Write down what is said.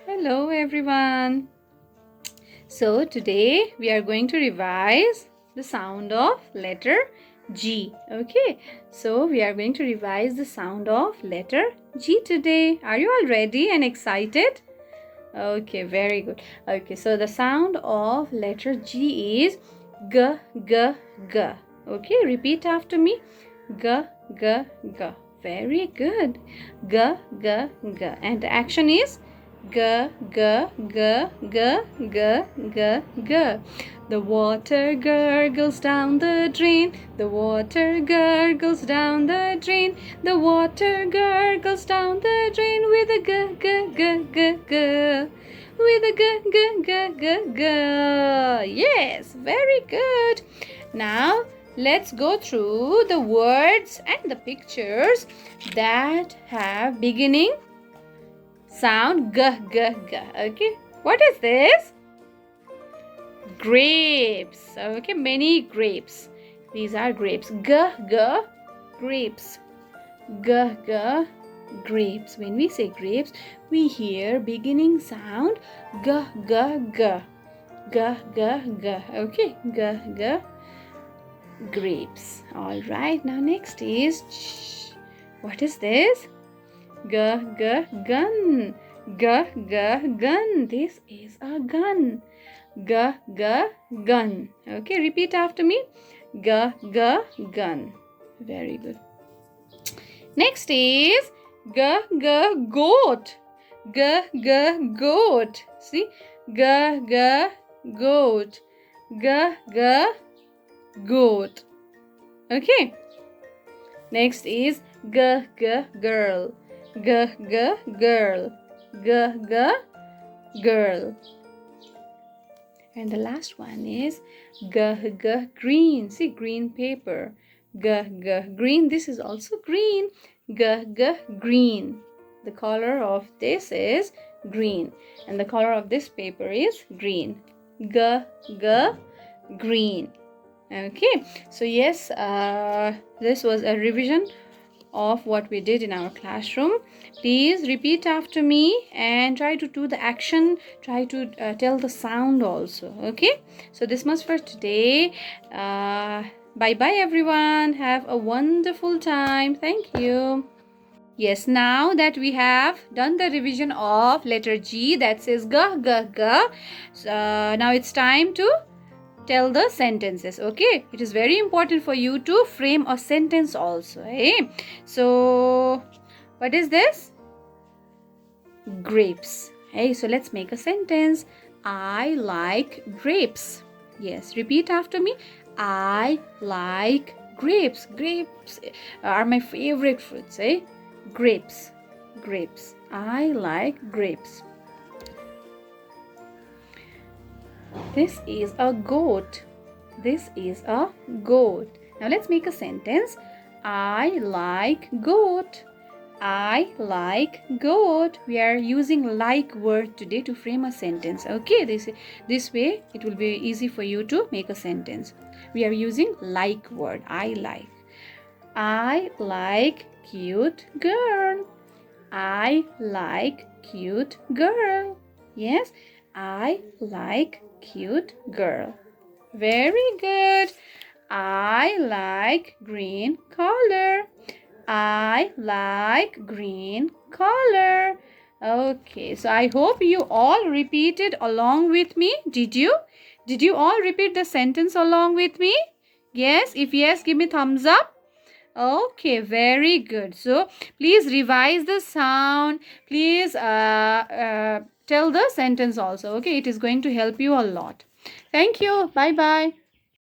Hello everyone. So today we are going to revise the sound of letter G. Okay, so we are going to revise the sound of letter G today. Are you all ready and excited? Okay, very good. Okay, so the sound of letter G is G, G, G. Okay, repeat after me. G, G, G. Very good. G, G, G. And the action is G, G, G, G, G, G, G. The water gurgles down the drain. The water gurgles down the drain. The water gurgles down the drain with a G, G, G, G, G. With a G, G, G, G, G. Yes, very good. Now, let's go through the words and the pictures that have beginning sound G, G, G. Okay, what is this? Grapes. Okay, many grapes. These are grapes. G, G, grapes. G, G, grapes. When we say grapes, we hear beginning sound G, G, G. G, G, G. Okay, G, G, grapes. All right, now next is what is this? G, G, gun. G, G, gun. This is a gun. G, G, gun. Okay, repeat after me. G, G, gun. Very good. Next is G, G, goat. G, G, goat. See? G, G, goat. G, G, goat. Okay. Next is G, G, girl. G, G, girl. G, G, girl. And the last one is G, G, green. See, green paper. G, G, green. This is also green. G, G, green. The color of this is green. And the color of this paper is green. G, G, green. Okay, so yes, this was a revision of what we did in our classroom. Please repeat after me and try to do the action. Try to tell the sound also. Okay, so this much for today. Bye bye everyone. Have a wonderful time. Thank you. Yes, now that we have done the revision of letter G, that says G, G, G. Now it's time to tell the sentences. Okay, it is very important for you to frame a sentence also. Hey, so what is this? Grapes. Hey, so let's make a sentence. I like grapes. Yes, repeat after me. I like grapes. Grapes are my favorite fruits. Eh? Grapes. Grapes. I like grapes. This is a goat. This is a goat. Now let's make a sentence. I like goat. I like goat. We are using like word today to frame a sentence. Okay, this way it will be easy for you to make a sentence. We are using like word. I like. I like cute girl. I like cute girl. Yes, I like cute girl. Very good. I like green color. I like green color. Okay, so I hope you all repeated along with me. Did you? Did you all repeat the sentence along with me? Yes? If yes, give me thumbs up. Okay, very good. So please revise the sound. Please tell the sentence also. Okay, it is going to help you a lot. Thank you. Bye bye.